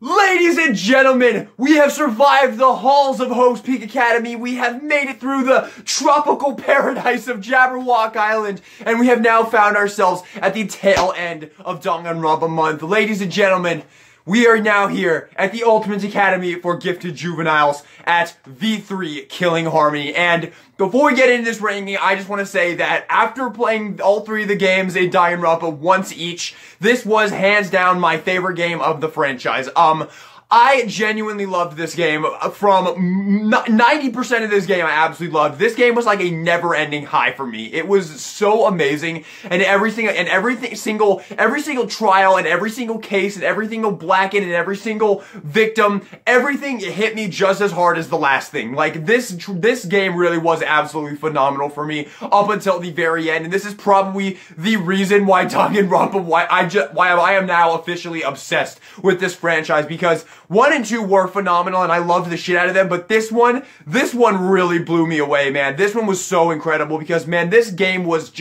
Ladies and gentlemen, we have survived the halls of Hope's Peak Academy. We have made it through the tropical paradise of Jabberwock Island, and we have now found ourselves at the tail end of Danganronpa month. Ladies and gentlemen, we are now here at the Ultimate Academy for Gifted Juveniles at V3 Killing Harmony. And before we get into this ranking, I just want to say that after playing all three of the games in Danganronpa once each, this was hands down my favorite game of the franchise. I genuinely loved this game. From 90% of this game, I absolutely loved. This game was like a never-ending high for me. It was so amazing, and every single trial, and every single case, and every single Blacken, and every single victim, everything hit me just as hard as the last thing. Like this game really was absolutely phenomenal for me up until the very end, and this is probably the reason why Danganronpa, why I am now officially obsessed with this franchise, because 1 and 2 were phenomenal and I loved the shit out of them, but this one really blew me away, man. This one was so incredible because, man, this game was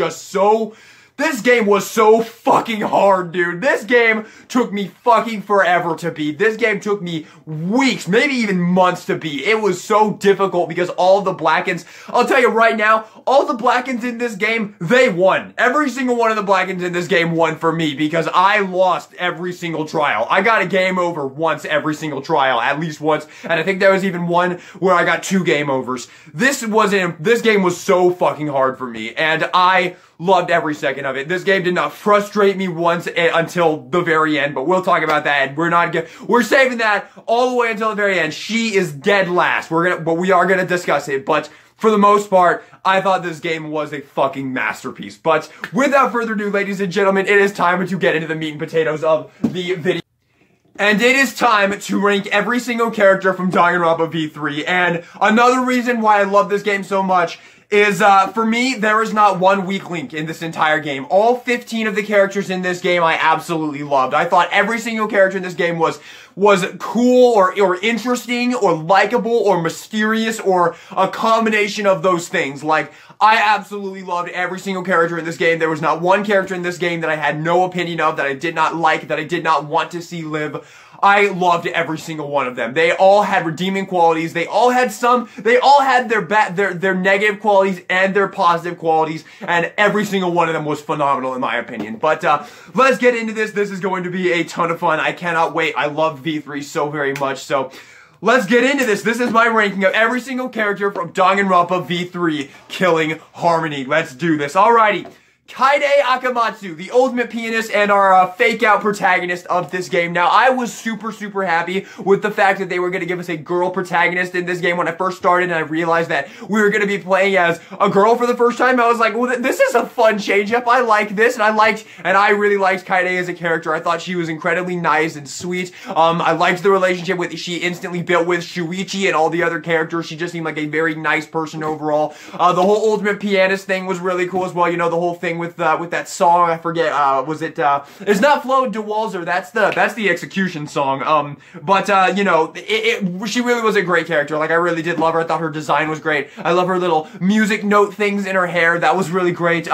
so fucking hard, dude. This game took me fucking forever to beat. This game took me weeks, maybe even months to beat. It was so difficult because all the Blackens, I'll tell you right now, all the Blackens in this game, they won. Every single one of the Blackens in this game won for me because I lost every single trial. I got a game over once every single trial, at least once, and I think there was even one where I got 2 game overs. This game was so fucking hard for me, and I loved every second of it. This game did not frustrate me once until the very end, but we'll talk about that. We're saving that all the way until the very end. She is dead last. But we are gonna discuss it. But for the most part, I thought this game was a fucking masterpiece. But without further ado, ladies and gentlemen, it is time to get into the meat and potatoes of the video. And it is time to rank every single character from Danganronpa V3. And another reason why I love this game so much is, for me, there is not one weak link in this entire game. All 15 of the characters in this game I absolutely loved. I thought every single character in this game was cool or interesting or likable or mysterious or a combination of those things. Like, I absolutely loved every single character in this game. There was not one character in this game that I had no opinion of, that I did not like, that I did not want to see live. I loved every single one of them. They all had redeeming qualities. They all had their negative qualities and their positive qualities, and every single one of them was phenomenal in my opinion. But let's get into this. This is going to be a ton of fun. I cannot wait. I love V3 so very much. So let's get into this. This is my ranking of every single character from Danganronpa V3 Killing Harmony. Let's do this. Alrighty. Kaide Akamatsu, the ultimate pianist and our fake-out protagonist of this game. Now, I was super, super happy with the fact that they were going to give us a girl protagonist in this game when I first started, and I realized that we were going to be playing as a girl for the first time. I was like, well, this is a fun change-up. I like this, and I really liked Kaide as a character. I thought she was incredibly nice and sweet. I liked the relationship she instantly built with Shuichi and all the other characters. She just seemed like a very nice person overall. The whole ultimate pianist thing was really cool as well. You know, the whole thing with that song, I forget, it's not Flo de Walzer, that's the Execution song, but you know, she really was a great character. Like, I really did love her. I thought her design was great. I love her little music note things in her hair. That was really great.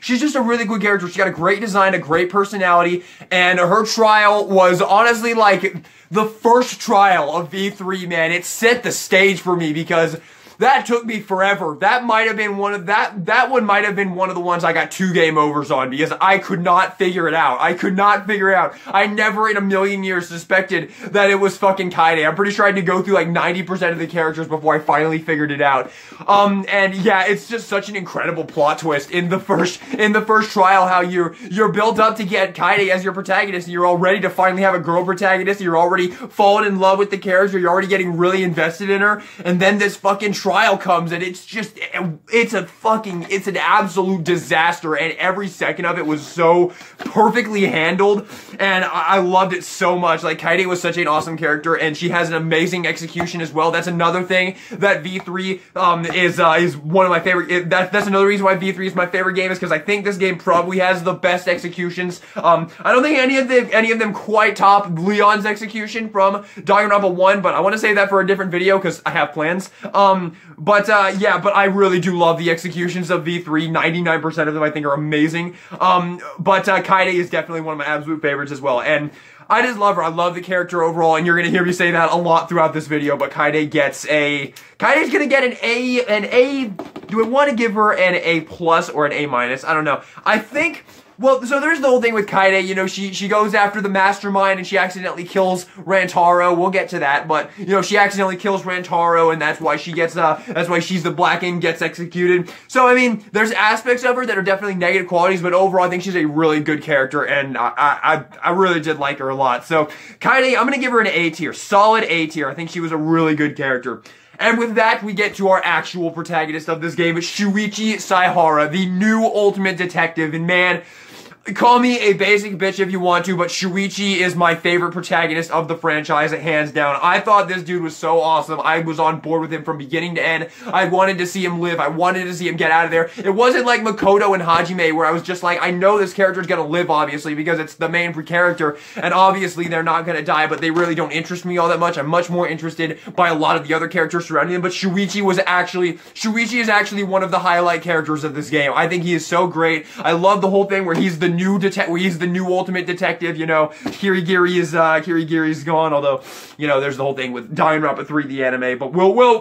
She's just a really good character. She got a great design, a great personality, and her trial was honestly like the first trial of V3, man. It set the stage for me because that took me forever. That might have been one of the ones I got 2 game overs on because I could not figure it out. I never in a million years suspected that it was fucking Kyde. I'm pretty sure I had to go through like 90% of the characters before I finally figured it out. And yeah, it's just such an incredible plot twist in the first trial, how you're built up to get Kyde as your protagonist, and you're all ready to finally have a girl protagonist, and you're already falling in love with the character, you're already getting really invested in her, and then this fucking trial comes, and it's an absolute disaster, and every second of it was so perfectly handled, and I loved it so much. Like, Kyde was such an awesome character, and she has an amazing execution as well. That's another thing that V3 is one of my favorite. That's another reason why V3 is my favorite game, is because I think this game probably has the best executions. I don't think any of them quite top Leon's execution from Danganronpa 1, but I want to save that for a different video because I have plans. Yeah, but I really do love the executions of V3. 99% of them I think are amazing. Kaide is definitely one of my absolute favorites as well. And I just love her. I love the character overall, and you're gonna hear me say that a lot throughout this video, but Kaide's gonna get an A. Do I want to give her an A+ or an A-? I don't know. I think, well, so there's the whole thing with Kaide, you know, she goes after the mastermind and she accidentally kills Rantaro. We'll get to that, but, you know, she accidentally kills Rantaro and that's why she gets, that's why she's the Blackened, gets executed. So, I mean, there's aspects of her that are definitely negative qualities, but overall I think she's a really good character and I really did like her a lot. So, Kaide, I'm gonna give her an A tier. Solid A tier. I think she was a really good character. And with that, we get to our actual protagonist of this game, Shuichi Saihara, the new ultimate detective. And man, call me a basic bitch if you want to, but Shuichi is my favorite protagonist of the franchise, hands down. I thought this dude was so awesome. I was on board with him from beginning to end. I wanted to see him live. I wanted to see him get out of there. It wasn't like Makoto and Hajime, where I was just like, I know this character is gonna live, obviously, because it's the main character, and obviously they're not gonna die, but they really don't interest me all that much. I'm much more interested by a lot of the other characters surrounding him, but Shuichi is actually one of the highlight characters of this game. I think he is so great. I love the whole thing where he's the new ultimate detective, you know. Kirigiri's gone, although, you know, there's the whole thing with Danganronpa 3, the anime, but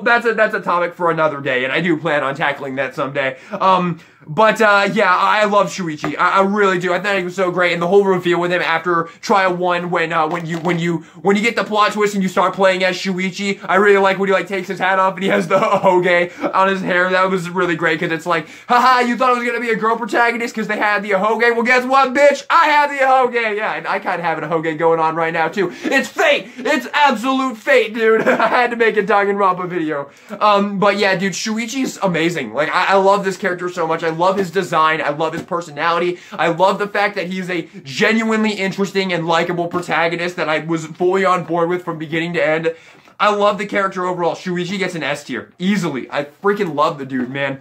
that's a topic for another day, and I do plan on tackling that someday. Yeah, I love Shuichi. I really do. I thought he was so great, and the whole reveal with him after Trial 1, when you get the plot twist and you start playing as Shuichi, I really like when he like takes his hat off and he has the ahoge on his hair. That was really great, because it's like, haha, you thought it was gonna be a girl protagonist because they had the ahoge? Well, guess what, bitch? I have the ahoge! Yeah, and I kinda have an ahoge going on right now, too. It's fate! It's absolute fate, dude! I had to make a Danganronpa video. But yeah, dude, Shuichi's amazing. Like, I love this character so much. I love his design. I love his personality. I love the fact that he's a genuinely interesting and likable protagonist that I was fully on board with from beginning to end. I love the character overall. Shuichi gets an S tier. Easily. I freaking love the dude, man.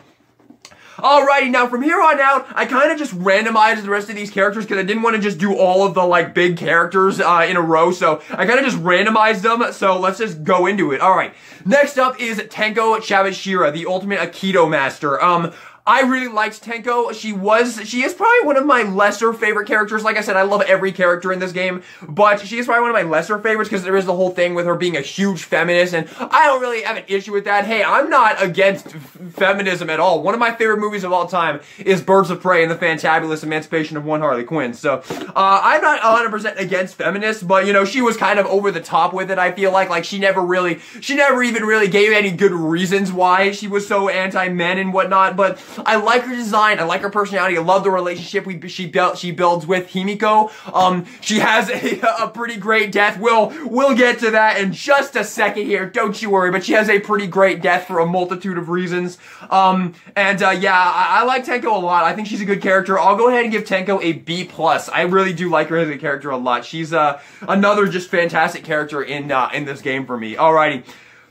Alrighty, now from here on out, I kind of just randomized the rest of these characters because I didn't want to just do all of the, like, big characters in a row, so I kind of just randomized them, so let's just go into it. Alright, next up is Tanko Shabashira, the ultimate Aikido master. I really liked Tanko. She is probably one of my lesser favorite characters. Like I said, I love every character in this game, but she is probably one of my lesser favorites because there is the whole thing with her being a huge feminist, and I don't really have an issue with that. Hey, I'm not against feminism at all. One of my favorite movies of all time is Birds of Prey and the Fantabulous Emancipation of One Harley Quinn. So, I'm not 100% against feminists, but, you know, she was kind of over the top with it, I feel like. Like, she never even really gave any good reasons why she was so anti-men and whatnot, but I like her design. I like her personality. I love the relationship she builds with Hiniko. She has a pretty great death. We'll get to that in just a second here. Don't you worry. But she has a pretty great death for a multitude of reasons. Yeah, I like Tanko a lot. I think she's a good character. I'll go ahead and give Tanko a B+. I really do like her as a character a lot. She's another just fantastic character in this game for me. Alrighty.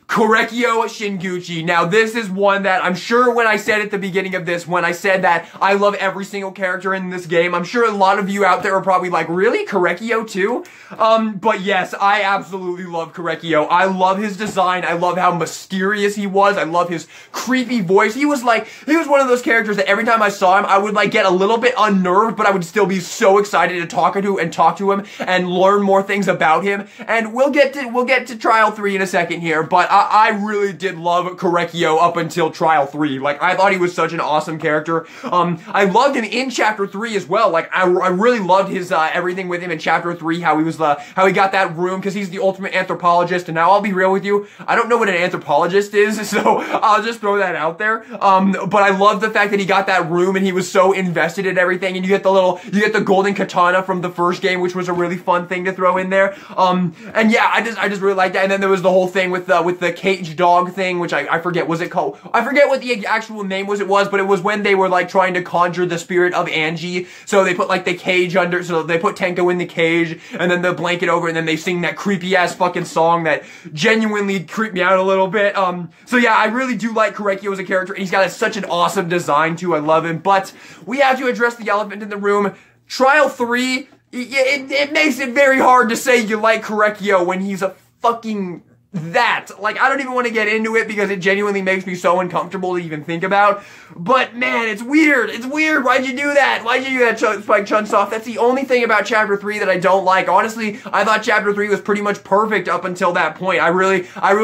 Korekyo Shinguchi. Now, this is one that I'm sure when I said at the beginning of this, when I said that I love every single character in this game, I'm sure a lot of you out there are probably like, really? Korekyo too? But yes, I absolutely love Korekyo. I love his design. I love how mysterious he was. I love his creepy voice. He was one of those characters that every time I saw him, I would like get a little bit unnerved, but I would still be so excited to talk to him and learn more things about him. And we'll get to Trial 3 in a second here, but I really did love Korekyo up until Trial 3. Like, I thought he was such an awesome character. I loved him in Chapter 3 as well. Like, I really loved his, everything with him in Chapter 3, how he got that room, because he's the ultimate anthropologist, and now I'll be real with you, I don't know what an anthropologist is, so I'll just throw that out there. But I love the fact that he got that room, and he was so invested in everything, and you get the golden katana from the first game, which was a really fun thing to throw in there. And yeah, I just really liked that, and then there was the whole thing with the cage dog thing, which I forget, was it called? I forget what the actual name was, but it was when they were like trying to conjure the spirit of Angie, so they put like the cage under, so they put Tanko in the cage, and then the blanket over, and then they sing that creepy ass fucking song that genuinely creeped me out a little bit. So yeah, I really do like Korekyo as a character, and he's got such an awesome design too, I love him, but we have to address the elephant in the room. Trial 3, it makes it very hard to say you like Korekyo when he's a fucking that. Like, I don't even want to get into it because it genuinely makes me so uncomfortable to even think about. But man, it's weird. It's weird. Why'd you do that? Why'd you do that, Spike Chunsoft? That's the only thing about Chapter 3 that I don't like. Honestly, I thought Chapter 3 was pretty much perfect up until that point. I really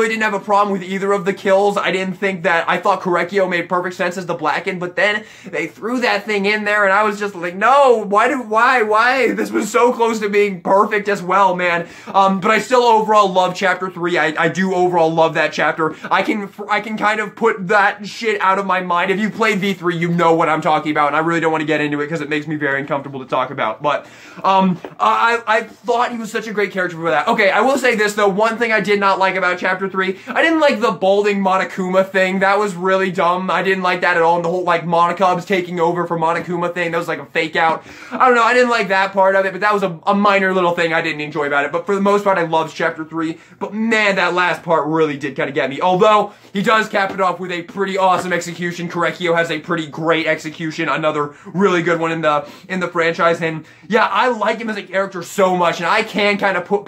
didn't have a problem with either of the kills. I didn't think that, I thought Korekio made perfect sense as the Blackened, but then they threw that thing in there and I was just like, no, why? This was so close to being perfect as well, man. But I still overall love Chapter 3. I do overall love that chapter. I can kind of put that shit out of my mind. If you played V3, you know what I'm talking about, and I really don't want to get into it because it makes me very uncomfortable to talk about. But I thought he was such a great character for that. Okay, I will say this though. One thing I did not like about Chapter 3, I didn't like the balding Monokuma thing. That was really dumb. I didn't like that at all. And the whole like Monokubs taking over for Monokuma thing, that was like a fake out. I don't know. I didn't like that part of it, but that was a minor little thing I didn't enjoy about it. But for the most part, I loved Chapter 3. But man, that last part really did kind of get me. Although he does cap it off with a pretty awesome execution. Korekio has a pretty great execution, another really good one in the franchise. And yeah, I like him as a character so much, and I can kind of put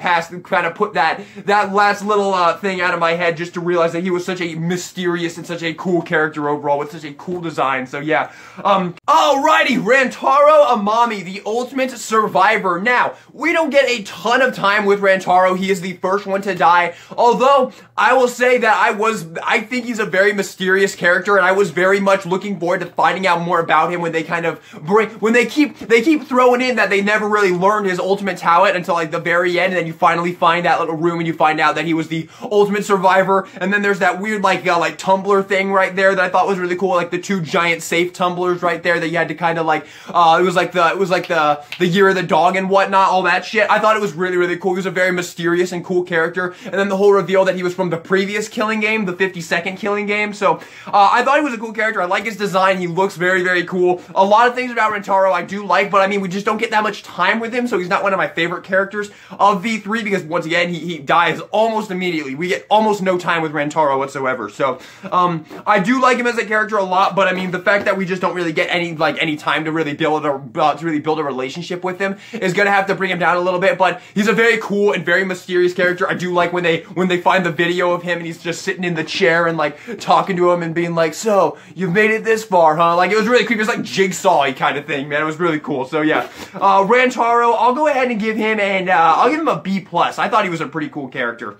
that last little thing out of my head just to realize that he was such a mysterious and such a cool character overall with such a cool design. So yeah. Alrighty, Rantaro Amami, the ultimate survivor. Now, we don't get a ton of time with Rantaro. He is the first one to die. Although I will say that I think he's a very mysterious character, and I was very much looking forward to finding out more about him when they kind of they keep throwing in that they never really learned his ultimate talent until like the very end, and then you finally find that little room and you find out that he was the ultimate survivor. And then there's that weird like tumbler thing right there that I thought was really cool, like the two giant safe tumblers right there that you had to kind of like it was like the year of the dog and whatnot, all that shit. I thought it was really, really cool. He was a very mysterious and cool character. And then the whole reveal that he was from the previous Killing game, the 52nd Killing game. So I thought he was a cool character. I like his design. He looks very, very cool. A lot of things about Rantaro I do like, but I mean, we just don't get that much time with him, so he's not one of my favorite characters of V3 because once again, he dies almost immediately. We get almost no time with Rantaro whatsoever. So I do like him as a character a lot, but I mean, the fact that we just don't really get any time to really build a relationship with him is gonna have to bring him down a little bit. But he's a very cool and very mysterious character. I do like when they find the video of him and he's just sitting in the chair and like talking to him and being like, so you've made it this far, huh? Like, it was really creepy. It was like Jigsaw-y kind of thing, man. It was really cool. So yeah, Rantaro, I'll go ahead and give him I'll give him a B+. I thought he was a pretty cool character.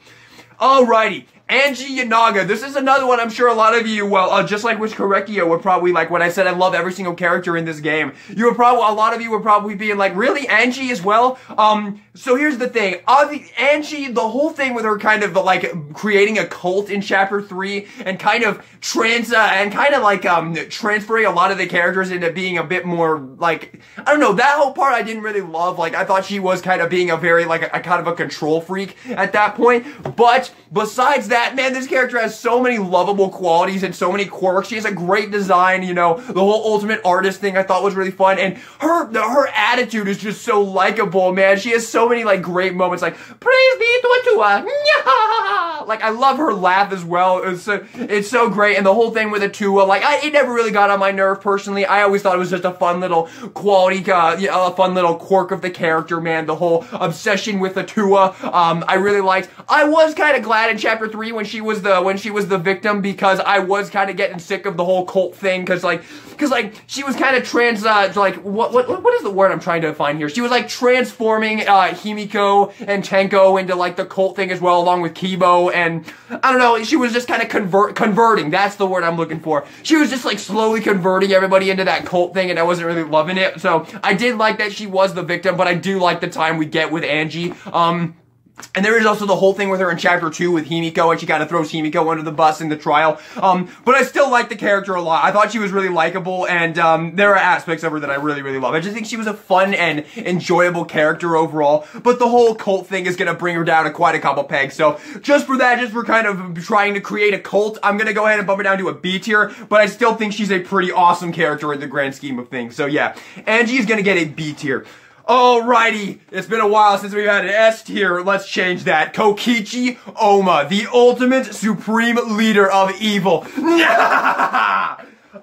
Alrighty. Angie Yanaga. This is another one I'm sure a lot of you, well, just like with Korekio, would probably, like, when I said I love every single character in this game, a lot of you were probably being like, really, Angie as well? So here's the thing. Angie, the whole thing with her kind of, like, creating a cult in Chapter 3 and kind of transferring a lot of the characters into being a bit more, like, I don't know, that whole part I didn't really love. Like, I thought she was kind of being a very, like, a kind of a control freak at that point. But besides that, man, this character has so many lovable qualities and so many quirks. She has a great design, you know, the whole ultimate artist thing I thought was really fun, and her attitude is just so likable, man. She has so many, like, great moments, like, praise be to Atua, like, I love her laugh as well. It's so great, and the whole thing with Atua, like, it never really got on my nerve, personally. I always thought it was just a fun little quality, a fun little quirk of the character, man, the whole obsession with Atua, I really liked. I was kind of glad in Chapter 3 when she was the victim, because I was kind of getting sick of the whole cult thing, because she was kind of what is the word I'm trying to find here? She was like transforming Hiniko and Tanko into like the cult thing as well, along with Kimo, and I don't know, she was just kind of converting. That's the word I'm looking for. She was just like slowly converting everybody into that cult thing, and I wasn't really loving it. So I did like that she was the victim, but I do like the time we get with Angie. And there is also the whole thing with her in Chapter 2 with Hiniko, and she kind of throws Hiniko under the bus in the trial. But I still like the character a lot. I thought she was really likable, and there are aspects of her that I really, really love. I just think she was a fun and enjoyable character overall, but the whole cult thing is gonna bring her down to quite a couple pegs. So just for that, just for kind of trying to create a cult, I'm gonna go ahead and bump her down to a B tier, but I still think she's a pretty awesome character in the grand scheme of things. So yeah, Angie is gonna get a B tier. Alrighty, it's been a while since we've had an S tier. Let's change that. Kokichi Oma, the ultimate supreme leader of evil.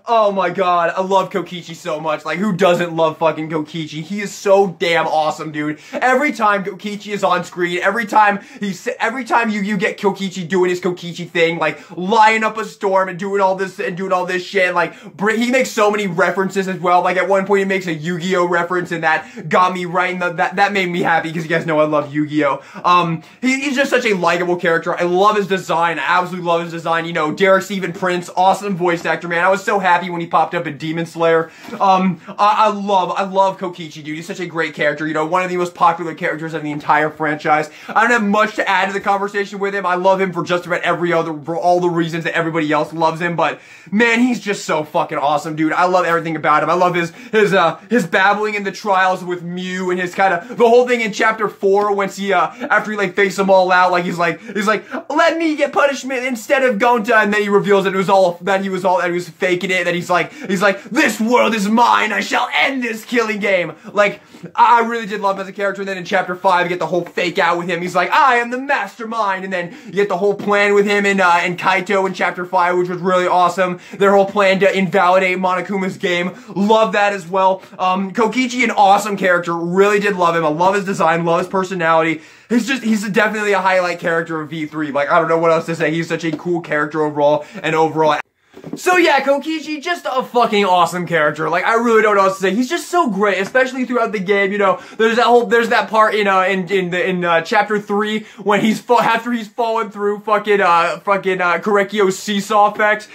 Oh my god, I love Kokichi so much. Like, who doesn't love fucking Kokichi? He is so damn awesome, dude. Every time Kokichi is on screen, every time you get Kokichi doing his Kokichi thing, like lighting up a storm and doing all this shit, like he makes so many references as well. Like at one point he makes a Yu-Gi-Oh reference, and that got me right in that made me happy because you guys know I love Yu-Gi-Oh. He's just such a likable character. I love his design. I absolutely love his design. You know, Derek Stephen Prince, awesome voice actor, man. I was so happy when he popped up in Demon Slayer. I love Kokichi, dude. He's such a great character. You know, one of the most popular characters of the entire franchise. I don't have much to add to the conversation with him. I love him for just about for all the reasons that everybody else loves him. But man, he's just so fucking awesome, dude. I love everything about him. I love his babbling in the trials with Mew, and his kind of the whole thing in chapter 4 once he after he like fakes them all out, like he's like let me get punishment instead of Gonta, and then he reveals that he was faking it, that he's like this world is mine, I shall end this killing game. Like I really did love him as a character. And then in chapter 5 you get the whole fake out with him. He's like, I am the mastermind, and then you get the whole plan with him and Kaito in chapter 5, which was really awesome. Their whole plan to invalidate Monokuma's game. Love that as well. Kokichi, an awesome character. Really did love him. I love his design, love his personality. He's definitely a highlight character of V3. Like, I don't know what else to say. He's such a cool character overall. So yeah, Kokichi, just a fucking awesome character. Like, I really don't know what else to say. He's just so great, especially throughout the game. You know, there's that part in chapter 3 when after he's fallen through fucking Korekio's seesaw effect.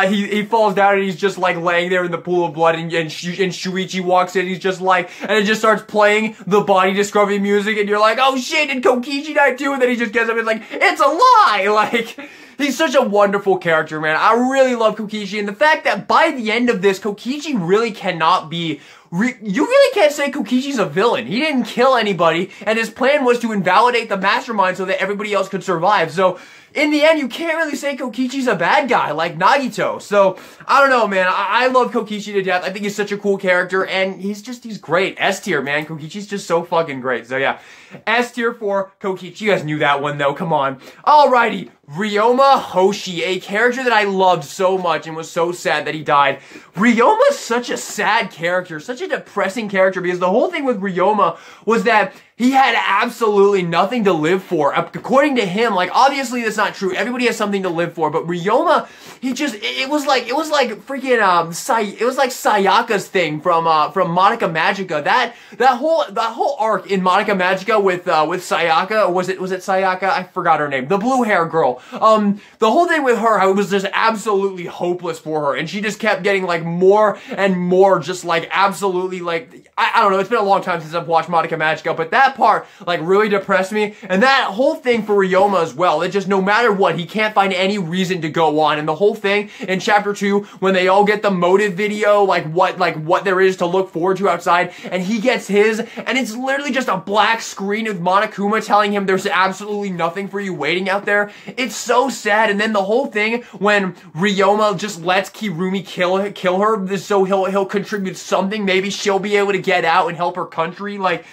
He falls down and he's just like laying there in the pool of blood, and Shuichi walks in. He's just like, and it just starts playing the body discovery music, and you're like, oh shit, did Kokichi die too? And then he just gets up and is like, it's a lie. Like, he's such a wonderful character, man. I really love Kokichi, and the fact that by the end of this, Kokichi really cannot be... you really can't say Kokichi's a villain. He didn't kill anybody, and his plan was to invalidate the mastermind so that everybody else could survive. So, in the end, you can't really say Kokichi's a bad guy like Nagito. So, I don't know, man. I love Kokichi to death. I think he's such a cool character, and he's great. S tier, man. Kokichi's just so fucking great. So, yeah. S tier for Kokichi. You guys knew that one, though. Come on. Alrighty. Ryoma Hoshi, a character that I loved so much and was so sad that he died. Ryoma's such a sad character, such a depressing character, because the whole thing with Ryoma was that he had absolutely nothing to live for. According to him, like, obviously that's not true. Everybody has something to live for, but Ryoma, it was like freaking, it was like Sayaka's thing from Monica Magica. That whole arc in Monica Magica with Sayaka, or was it Sayaka? I forgot her name. The blue hair girl. The whole thing with her, I was just absolutely hopeless for her, and she just kept getting like more and more, just like absolutely like, I don't know, it's been a long time since I've watched Monica Magica, but that part like really depressed me, and that whole thing for Ryoma as well. It just, no matter what, he can't find any reason to go on, and the whole thing in chapter 2 when they all get the motive video, like what there is to look forward to outside, and he gets his, and it's literally just a black screen with Monokuma telling him there's absolutely nothing for you waiting out there. It's so sad. And then the whole thing when Ryoma just lets Kirumi kill her, so he'll contribute something. Maybe she'll be able to get out and help her country. Like,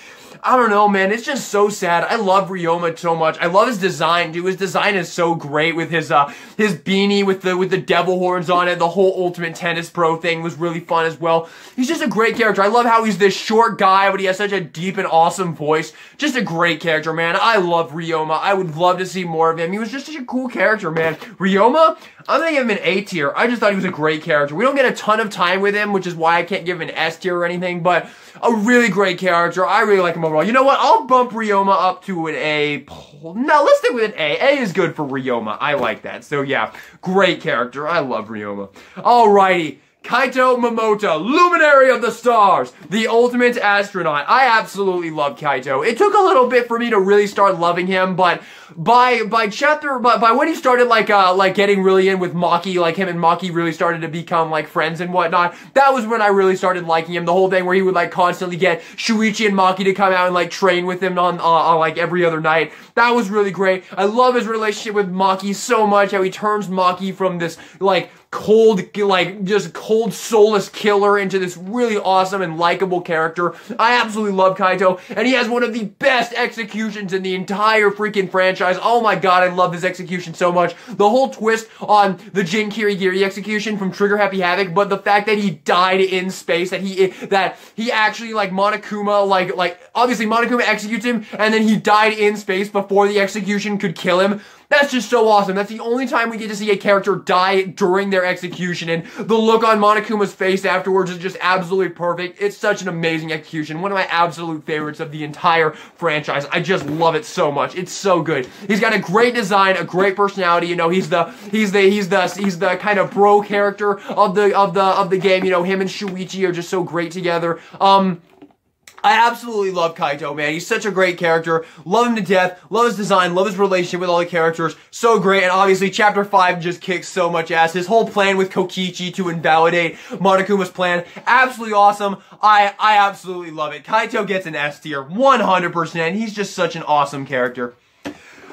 I don't know, man. It's just so sad. I love Ryoma so much. I love his design, dude. His design is so great with his beanie with the devil horns on it. The whole Ultimate Tennis Pro thing was really fun as well. He's just a great character. I love how he's this short guy, but he has such a deep and awesome voice. Just a great character, man. I love Ryoma. I would love to see more of him. He was just such a cool character, man. Ryoma, I'm gonna give him an A tier. I just thought he was a great character. We don't get a ton of time with him, which is why I can't give him an S tier or anything, but a really great character. I really like him overall. You know what? I'll bump Ryoma up to an A. No, let's stick with an A. A is good for Ryoma. I like that. So yeah, great character. I love Ryoma. Alrighty. Kaito Momota, Luminary of the Stars, the ultimate astronaut. I absolutely love Kaito. It took a little bit for me to really start loving him, but by when he started like getting really in with Maki, like him and Maki really started to become like friends and whatnot, that was when I really started liking him. The whole thing where he would like constantly get Shuichi and Maki to come out and like train with him on like every other night. That was really great. I love his relationship with Maki so much, how he turns Maki from this like cold, like, just cold, soulless killer into this really awesome and likable character. I absolutely love Kaito, and he has one of the best executions in the entire freaking franchise. Oh my god, I love this execution so much. The whole twist on the Jin Kirigiri execution from Trigger Happy Havoc, but the fact that he died in space, that he actually, like, Monokuma, like, obviously Monokuma executes him, and then he died in space before the execution could kill him. That's just so awesome. That's the only time we get to see a character die during their execution, and the look on Monokuma's face afterwards is just absolutely perfect. It's such an amazing execution. One of my absolute favorites of the entire franchise. I just love it so much. It's so good. He's got a great design, a great personality. You know, he's the kind of bro character of the game. You know, him and Shuichi are just so great together. I absolutely love Kaito, man. He's such a great character. Love him to death. Love his design. Love his relationship with all the characters. So great. And obviously, Chapter 5 just kicks so much ass. His whole plan with Kokichi to invalidate Monokuma's plan. Absolutely awesome. I absolutely love it. Kaito gets an S tier. 100%. He's just such an awesome character.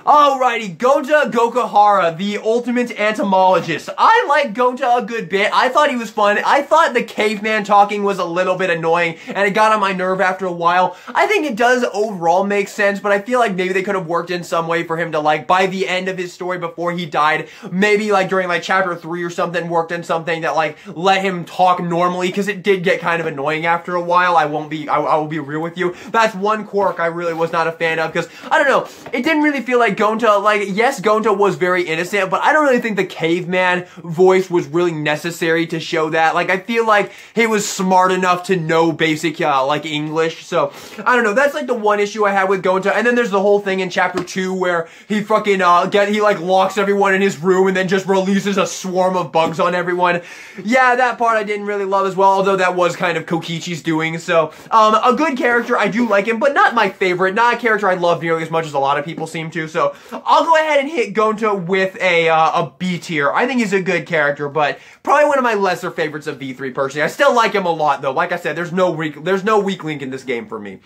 Alrighty, Gota Gokahara, the ultimate entomologist. I like Gota a good bit. I thought he was fun. I thought the caveman talking was a little bit annoying, and it got on my nerve after a while. I think it does overall make sense, but I feel like maybe they could have worked in some way for him to, like, by the end of his story before he died, maybe, like, during, like, Chapter 3 or something, worked in something that, like, let him talk normally, because it did get kind of annoying after a while. I will be real with you. That's one quirk I really was not a fan of, because, I don't know, it didn't really feel like Gonta, like, yes, Gonta was very innocent, but I don't really think the caveman voice was really necessary to show that. Like, I feel like he was smart enough to know basic, like, English, so, I don't know, that's, like, the one issue I had with Gonta, and then there's the whole thing in Chapter 2 where he fucking, he, like, locks everyone in his room and then just releases a swarm of bugs on everyone. Yeah, that part I didn't really love as well, although that was kind of Kokichi's doing, so, a good character, I do like him, but not my favorite, not a character I love nearly as much as a lot of people seem to, so, I'll go ahead and hit Gonta with a B tier. I think he's a good character, but probably one of my lesser favorites of V3 personally. I still like him a lot though. Like I said, there's no weak link in this game for me.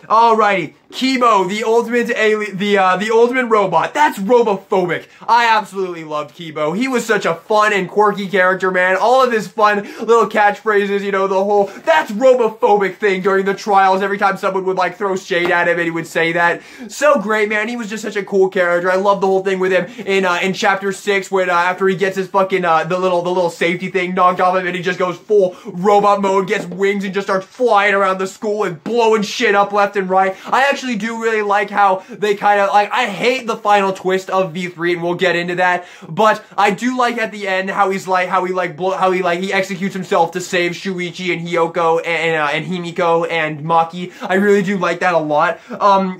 Alrighty, Kimo, the ultimate the ultimate robot. That's robophobic. I absolutely loved Kimo. He was such a fun and quirky character, man. All of his fun little catchphrases, you know, the whole that's robophobic thing during the trials. Every time someone would, like, throw shade at him and he would say that. So great, man. He was just such a cool character. I love the whole thing with him in Chapter 6 when after he gets his fucking the little safety thing knocked off him and he just goes full robot mode, gets wings and just starts flying around the school and blowing shit up left and right. I actually do really like how they kind of, like, I hate the final twist of V3 and we'll get into that, but I do like at the end how he's like, he executes himself to save Shuichi and Hyoko and Hiniko and Maki. I really do like that a lot.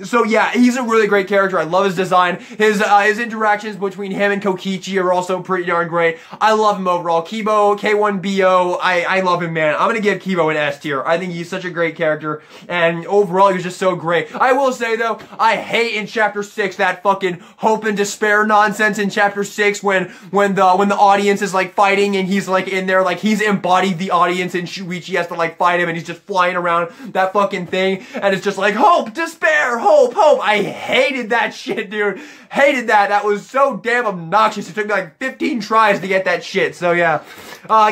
So yeah, he's a really great character. I love his design. His interactions between him and Kokichi are also pretty darn great. I love him overall. Kimo, K1BO, I love him, man. I'm gonna give Kimo an S tier. I think he's such a great character, and overall he was just so great. I will say though, I hate in Chapter 6 that fucking hope and despair nonsense in Chapter 6 when the audience is, like, fighting and he's, like, in there, like, he's embodied the audience and Shuichi has to, like, fight him and he's just flying around that fucking thing and it's just like hope, despair, hope. I hated that shit, dude. Hated that. That was so damn obnoxious. It took me like 15 tries to get that shit. So yeah.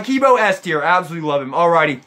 Kimo S tier. Absolutely love him. Alrighty.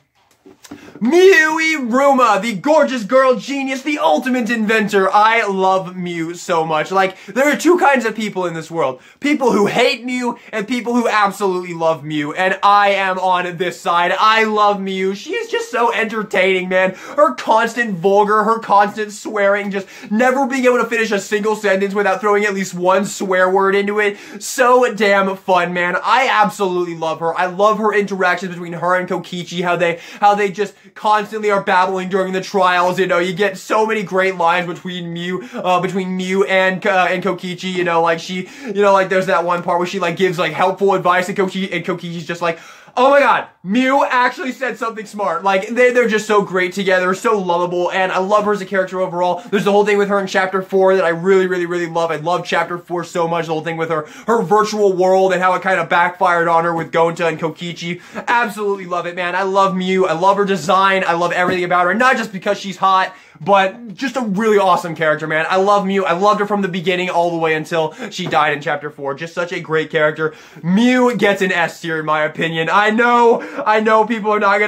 Miu Iruma, the gorgeous girl genius, the ultimate inventor. I love Miu so much. Like, there are two kinds of people in this world. People who hate Miu and people who absolutely love Miu. And I am on this side. I love Miu. She is just so entertaining, man. Her constant vulgar, her constant swearing, just never being able to finish a single sentence without throwing at least one swear word into it. So damn fun, man. I absolutely love her. I love her interactions between her and Kokichi, how they just constantly are babbling during the trials. You know, you get so many great lines between Miu and Kokichi. You know, like like there's that one part where she, like, gives, like, helpful advice and Kokichi's just like, oh my god, Miu actually said something smart. Like, they're just so great together, so lovable, and I love her as a character overall. There's the whole thing with her in Chapter 4 that I really love. I love Chapter 4 so much, the whole thing with her virtual world and how it kind of backfired on her with Gonta and Kokichi. Absolutely love it, man. I love Miu. I love her design. I love everything about her, not just because she's hot, but just a really awesome character, man. I love Mew. I loved her from the beginning all the way until she died in chapter 4. Just such a great character. Mew gets an S tier in my opinion. I know people are not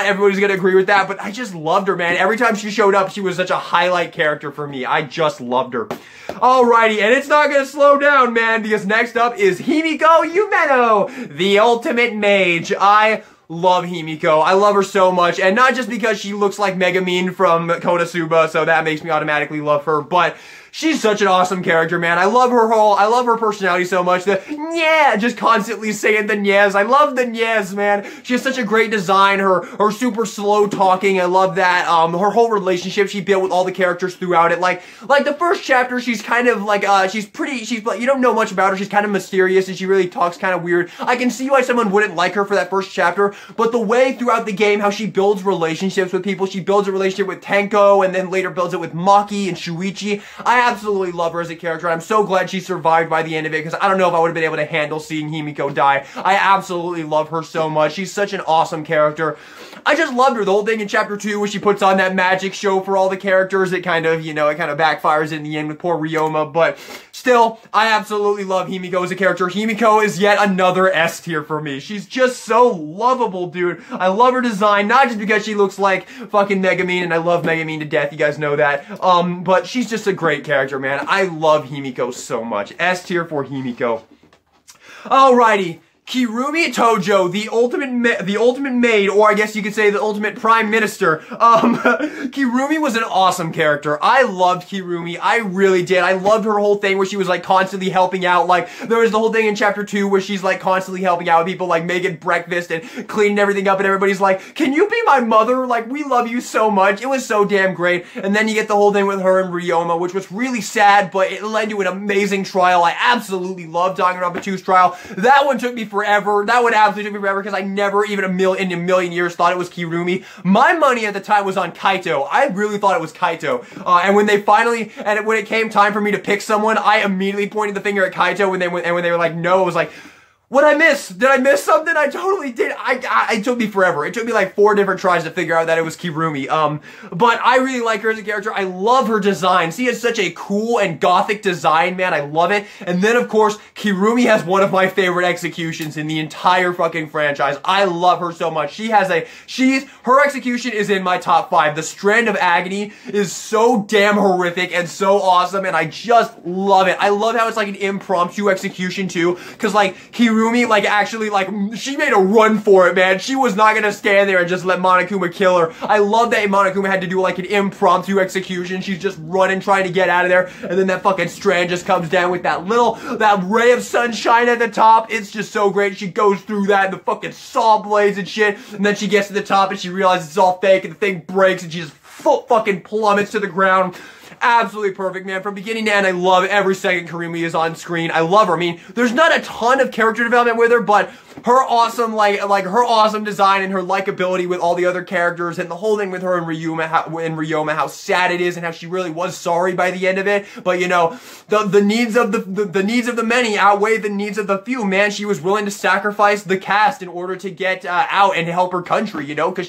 everybody's gonna agree with that, but I just loved her, man. Every time she showed up, she was such a highlight character for me. I just loved her. Alrighty, and it's not gonna slow down, man, because next up is Hiniko Umeno, the ultimate mage. I love Hiniko. I love her so much, and not just because she looks like Megumin from Konosuba, so that makes me automatically love her, but she's such an awesome character, man. I love her personality so much. Just constantly saying the nyas. I love the nyas, man. She has such a great design. Her super slow talking. I love that. Her whole relationship she built with all the characters throughout it. Like the first chapter, she's kind of like, you don't know much about her. She's kind of mysterious and she really talks kind of weird. I can see why someone wouldn't like her for that first chapter, but the way throughout the game, how she builds relationships with people. She builds a relationship with Tanko and then later builds it with Maki and Shuichi. I absolutely love her as a character. I'm so glad she survived by the end of it because I don't know if I would have been able to handle seeing Himiko die. I absolutely love her so much. She's such an awesome character. I just loved her. The whole thing in chapter 2 where she puts on that magic show for all the characters, it kind of backfires in the end with poor Ryoma, but still, I absolutely love Himiko as a character. Himiko is yet another S tier for me. She's just so lovable, dude. I love her design, not just because she looks like fucking Megumin, and I love Megumin to death, you guys know that, but she's just a great character, man. I love Himiko so much. S tier for Himiko. Alrighty. Kirumi Tojo, the ultimate maid, or I guess you could say the ultimate prime minister. Kirumi was an awesome character. I loved Kirumi. I really did. I loved her whole thing where she was like constantly helping out. Like there was the whole thing in chapter 2 where she's like constantly helping out with people, like making breakfast and cleaning everything up, and everybody's like, "Can you be my mother? Like we love you so much." It was so damn great. And then you get the whole thing with her and Ryoma, which was really sad, but it led to an amazing trial. I absolutely loved Danganronpa 2's trial. That one took me forever. That would absolutely took me forever because I never even in a million years thought it was Kirumi. My money at the time was on Kaito. I really thought it was Kaito. And when it came time for me to pick someone, I immediately pointed the finger at Kaito when they were like, no, it was like, what'd I miss? Did I miss something? I totally did. It took me forever. It took me like 4 different tries to figure out that it was Kirumi. But I really like her as a character. I love her design. She has such a cool and gothic design, man. I love it. And then, of course, Kirumi has one of my favorite executions in the entire fucking franchise. I love her so much. Her execution is in my top 5. The Strand of Agony is so damn horrific and so awesome, and I just love it. I love how it's like an impromptu execution, too, because, like, Kirumi, like, actually, like, she made a run for it, man. She was not gonna stand there and just let Monokuma kill her. I love that Monokuma had to do, like, an impromptu execution. She's just running, trying to get out of there, and then that fucking strand just comes down with that ray of sunshine at the top. It's just so great. She goes through that, and the fucking saw blades and shit, and then she gets to the top, and she realizes it's all fake, and the thing breaks, and she just fucking plummets to the ground. Absolutely perfect, man. From beginning to end, I love every second Kirumi is on screen. I love her. I mean, there's not a ton of character development with her, but her awesome, like her awesome design and her likability with all the other characters, and the whole thing with her and Ryoma, how sad it is, and how she really was sorry by the end of it. But you know, the needs of the needs of the many outweigh the needs of the few. Man, she was willing to sacrifice the caste in order to get out and help her country. You know, because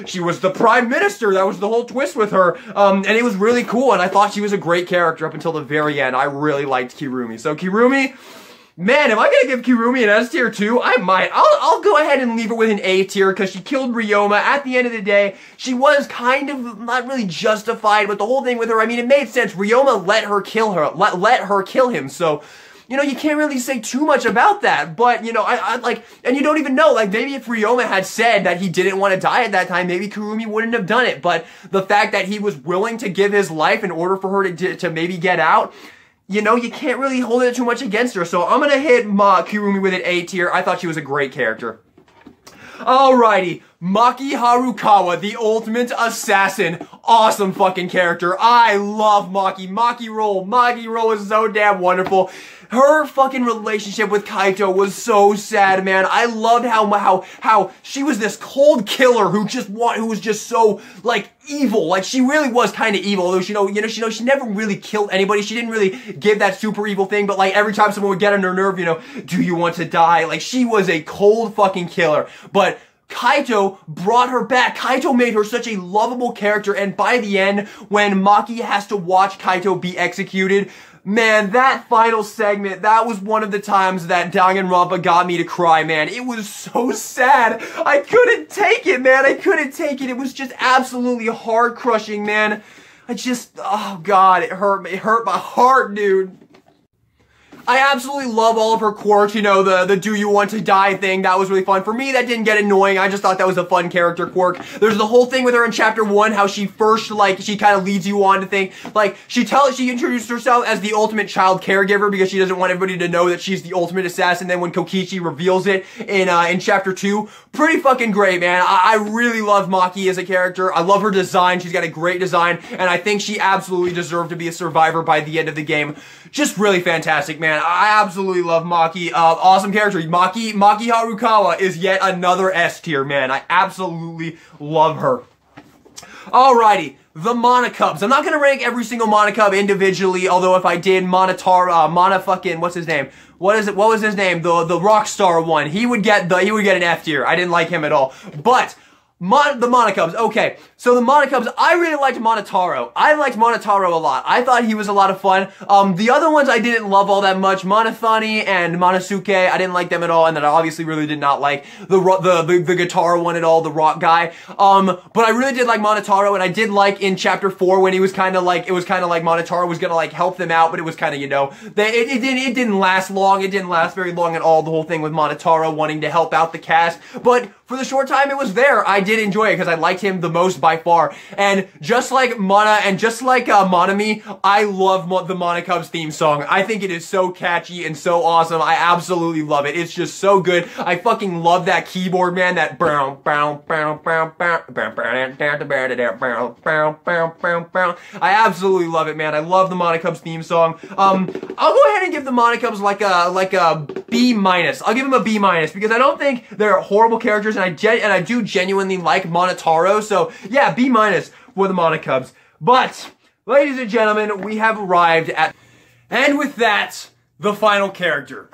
she was the prime minister. That was the whole twist with her, and it was really cool. And I thought she was a great character up until the very end. I really liked Kirumi. So Kirumi, man, am I gonna give Kirumi an S tier too? I might. I'll go ahead and leave her with an A tier because she killed Ryoma. At the end of the day, she was kind of not really justified, but the whole thing with her, I mean, it made sense. Ryoma let her kill her, let her kill him. So, you know, you can't really say too much about that, but, you know, I like, and you don't even know, like, maybe if Ryoma had said that he didn't want to die at that time, maybe Kirumi wouldn't have done it, but the fact that he was willing to give his life in order for her to maybe get out, you know, you can't really hold it too much against her, so I'm gonna hit Kirumi with an A tier. I thought she was a great character. Alrighty, Maki Harukawa, the ultimate assassin. Awesome fucking character. I love Maki. Maki roll is so damn wonderful. Her fucking relationship with Kaito was so sad, man. I loved how she was this cold killer who was just so, like, evil. Like, she really was kind of evil, though, she never really killed anybody. She didn't really give that super evil thing, but, like, every time someone would get on her nerve, you know, do you want to die? Like, she was a cold fucking killer. But Kaito brought her back. Kaito made her such a lovable character, and by the end, when Maki has to watch Kaito be executed, man, that final segment, that was one of the times that Danganronpa got me to cry, man. It was so sad. I couldn't take it, man. I couldn't take it. It was just absolutely heart-crushing, man. Oh God, it hurt me. It hurt my heart, dude. I absolutely love all of her quirks, you know, the do you want to die thing. That was really fun. For me, that didn't get annoying. I just thought that was a fun character quirk. There's the whole thing with her in chapter 1, how she first, like, she kind of leads you on to think, like, she introduced herself as the ultimate child caregiver because she doesn't want everybody to know that she's the ultimate assassin. Then when Kokichi reveals it in chapter 2, pretty fucking great, man. I really love Maki as a character. I love her design. She's got a great design, and I think she absolutely deserved to be a survivor by the end of the game. Just really fantastic, man. I absolutely love Maki. Awesome character. Maki Harukawa is yet another S tier, man. I absolutely love her. Alrighty. The Monocubs. I'm not gonna rank every single Monocub individually, although if I did, Monotaro, what's his name? What was his name? The Rockstar one. He would get an F tier. I didn't like him at all. But the Monocubs. Okay, so the Monocubs, I really liked Monotaro. I liked Monotaro a lot. I thought he was a lot of fun. The other ones I didn't love all that much. Monothani and Monosuke, I didn't like them at all, and then I obviously really did not like the guitar one at all, the rock guy. But I really did like Monotaro, and I did like in chapter 4 when he was kind of like, it was kind of like Monotaro was gonna like help them out, but it was kind of, you know, it didn't last long. It didn't last very long at all, the whole thing with Monotaro wanting to help out the cast. But for the short time it was there, I did enjoy it because I liked him the most by far. And just like Mana and just like Monami, I love the Monocubs theme song. I think it is so catchy and so awesome. I absolutely love it. It's just so good. I fucking love that keyboard, man. That I absolutely love it, man. I love the Monocubs theme song. I'll go ahead and give the Monocubs like a B-. I'll give them a B- because I don't think they're horrible characters, and I do genuinely like Monotaro. So yeah, B- for the Monocubs. But ladies and gentlemen, we have arrived at, and with that, the final character,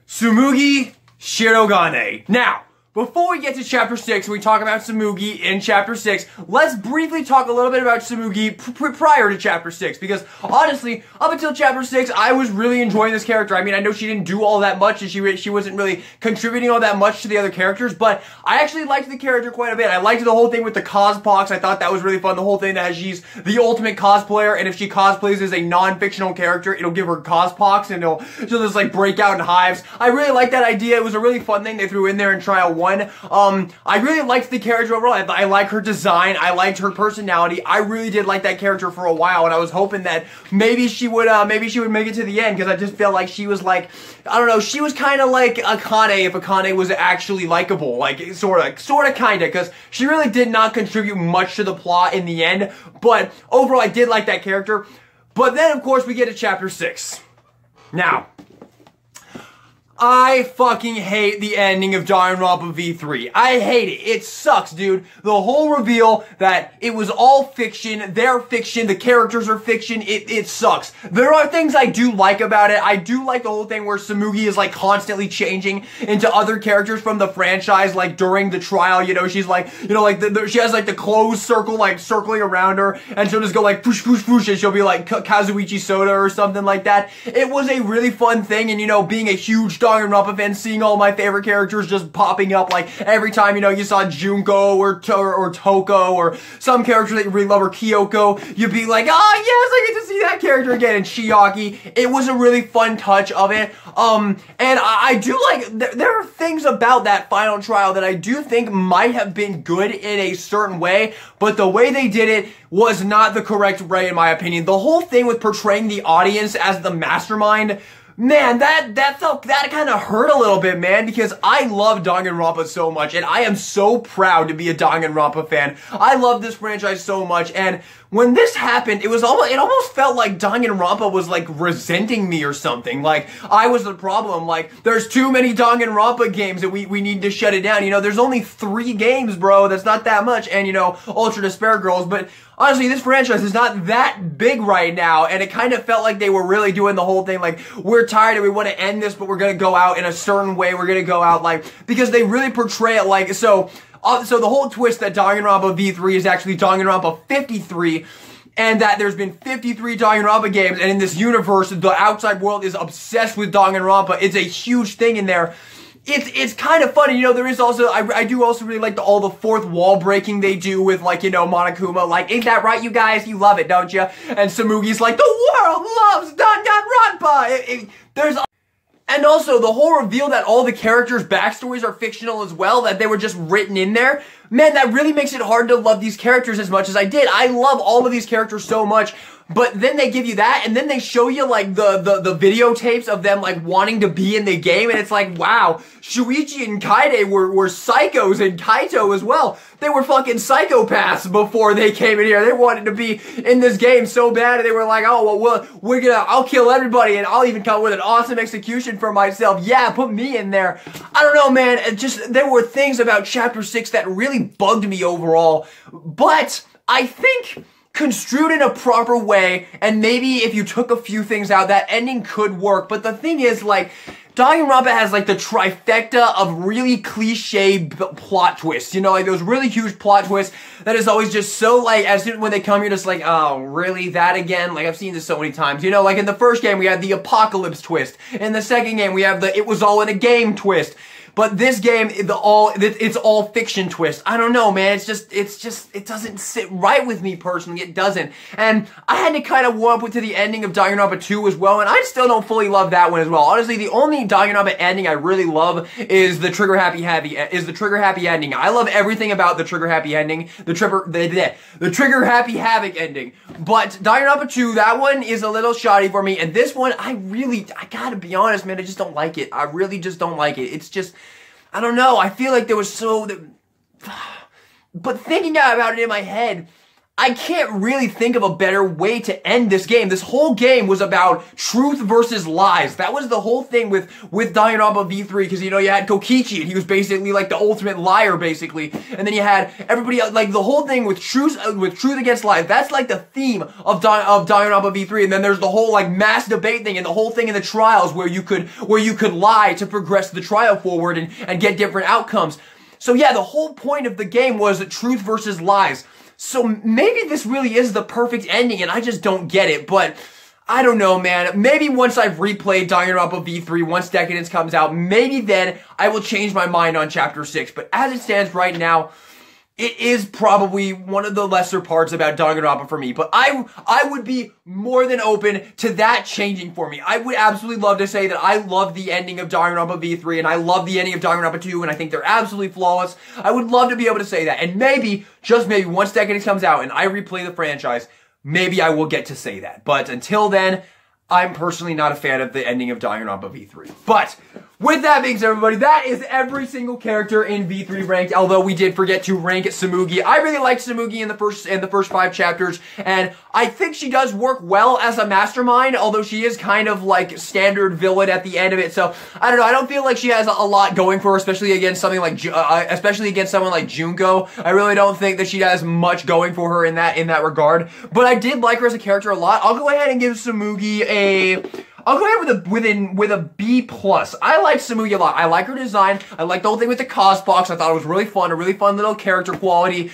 Sumugi Shirogane. Now, before we get to chapter 6, we talk about Sumugi in chapter 6, let's briefly talk a little bit about Sumugi prior to chapter 6, because honestly, up until chapter 6, I was really enjoying this character. I mean, I know she didn't do all that much, and she wasn't really contributing all that much to the other characters, but I actually liked the character quite a bit. I liked the whole thing with the cospox. I thought that was really fun. The whole thing that she's the ultimate cosplayer, and if she cosplays as a non-fictional character, it'll give her cospox, and she'll just like break out in hives. I really liked that idea. It was a really fun thing they threw in there in Trial 1. I really liked the character overall. I like her design. I liked her personality. I really did like that character for a while, and I was hoping that maybe she would make it to the end, because I just felt like she was like, I don't know, she was kind of like Akane if Akane was actually likable, like sorta, kinda, because she really did not contribute much to the plot in the end, but overall I did like that character. But then of course we get to chapter 6. Now, I fucking hate the ending of Danganronpa V3. I hate it. It sucks, dude. The whole reveal that it was all fiction, they're fiction, the characters are fiction, it sucks. There are things I do like about it. I do like the whole thing where Sumugi is like constantly changing into other characters from the franchise, like during the trial, you know, she's like, you know, like she has like the closed circle like circling around her, and she'll just go like push, push, push, and she'll be like Kazuichi Soda or something like that. It was a really fun thing, and you know, being a huge Danganronpa fan, seeing all my favorite characters just popping up, like every time, you know, you saw Junko or Toko or some character that you really love, or Kyoko, you'd be like, oh yes, I get to see that character again. And Chiaki, it was a really fun touch of it. And I do like, there are things about that final trial that I do think might have been good in a certain way, but the way they did it was not the correct way in my opinion. The whole thing with portraying the audience as the mastermind, man, that kind of hurt a little bit, man, because I love Danganronpa so much, and I am so proud to be a Danganronpa fan. I love this franchise so much, and when this happened, it almost felt like Danganronpa was like resenting me or something. Like I was the problem. Like there's too many Danganronpa games that we need to shut it down. You know, there's only 3 games, bro. That's not that much. And you know, Ultra Despair Girls, but honestly, this franchise is not that big right now, and it kind of felt like they were really doing the whole thing, like, we're tired and we want to end this, but we're going to go out in a certain way. We're going to go out, like, because they really portray it like, so, So the whole twist that Danganronpa V3 is actually Danganronpa 53, and that there's been 53 Danganronpa games, and in this universe, the outside world is obsessed with Danganronpa. It's a huge thing in there. It's kind of funny, you know, there is also, I do also really like all the fourth wall breaking they do with, like, you know, Monokuma, like, ain't that right, you guys? You love it, don't you? And Samugi's like, the world loves Danganronpa! And also, the whole reveal that all the characters' backstories are fictional as well, that they were just written in there, man, that really makes it hard to love these characters as much as I did. I love all of these characters so much, but then they give you that, and then they show you, like, the videotapes of them, like, wanting to be in the game, and it's like, wow, Shuichi and Kyde were psychos, and Kaito as well. They were fucking psychopaths before they came in here. They wanted to be in this game so bad, and they were like, oh, well, I'll kill everybody, and I'll even come with an awesome execution for myself. Yeah, put me in there. I don't know, man, there were things about Chapter 6 that really bugged me overall, but I think construed in a proper way, and maybe if you took a few things out, that ending could work. But the thing is, like, Danganronpa has, like, the trifecta of really cliche plot twists, you know, like those really huge plot twists that is always just so, like, as soon when they come, you're just like, oh, really, that again? Like, I've seen this so many times, you know, like in the first game, we had the apocalypse twist. In the second game, we have the it was all in a game twist. But this game, it's all fiction twist. I don't know, man. It doesn't sit right with me personally. It doesn't. And I had to kind of warm up to the ending of Danganronpa 2 as well, and I still don't fully love that one as well. Honestly, the only Danganronpa ending I really love is the Trigger Happy ending. I love everything about the Trigger Happy ending, the Trigger Happy Havoc ending. But Danganronpa 2, that one is a little shoddy for me, and this one, I gotta be honest, man, I just don't like it. I really just don't like it. It's just, I don't know, I feel like there was but thinking about it in my head, I can't really think of a better way to end this game. This whole game was about truth versus lies. That was the whole thing with Danganronpa V3, because, you know, you had Kokichi, and he was basically like the ultimate liar, basically. And then you had everybody else, like the whole thing with truth against lies. That's like the theme of Danganronpa V3. And then there's the whole like mass debate thing, and the whole thing in the trials where you could lie to progress the trial forward and get different outcomes. So yeah, the whole point of the game was truth versus lies. So maybe this really is the perfect ending, and I just don't get it, but I don't know, man. Maybe once I've replayed Danganronpa V3, once Decadence comes out, maybe then I will change my mind on Chapter 6, but as it stands right now, it is probably one of the lesser parts about Danganronpa for me, but I would be more than open to that changing for me. I would absolutely love to say that I love the ending of Danganronpa V3, and I love the ending of Danganronpa 2, and I think they're absolutely flawless. I would love to be able to say that, and maybe, just maybe, once Decadence comes out and I replay the franchise, maybe I will get to say that. But until then, I'm personally not a fan of the ending of Danganronpa V3. But with that being said, everybody, that is every single character in V3 ranked, although we did forget to rank Sumugi. I really liked Sumugi in the first 5 chapters, and I think she does work well as a mastermind, although she is kind of like standard villain at the end of it. So I don't know, I don't feel like she has a lot going for her, especially against someone like Junko. I really don't think that she has much going for her in that regard. But I did like her as a character a lot. I'll go ahead and give Sumugi I'll go ahead with a B+. I like Sumugi a lot. I like her design. I like the whole thing with the cost box. I thought it was really fun. A really fun little character quality.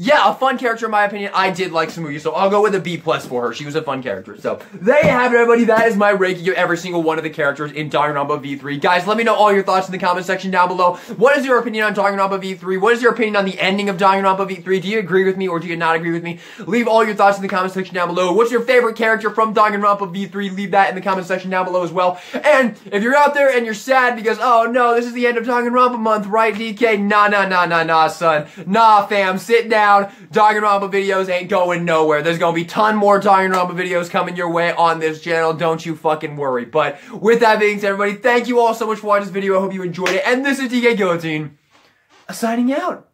Yeah, a fun character in my opinion. I did like Sumugi, so I'll go with a B+ for her. She was a fun character. So there you have it, everybody. That is my ranking of every single one of the characters in Danganronpa V3. Guys, let me know all your thoughts in the comment section down below. What is your opinion on Danganronpa V3? What is your opinion on the ending of Danganronpa V3? Do you agree with me or do you not agree with me? Leave all your thoughts in the comment section down below. What's your favorite character from Danganronpa V3? Leave that in the comment section down below as well. And if you're out there and you're sad because, oh no, this is the end of Danganronpa month, right, DK? Nah, son. Nah, fam, sit down. Danganronpa videos ain't going nowhere. There's gonna be a ton more Danganronpa videos coming your way on this channel. Don't you fucking worry. But with that being said, everybody, thank you all so much for watching this video. I hope you enjoyed it. And this is DK Guillotine, signing out.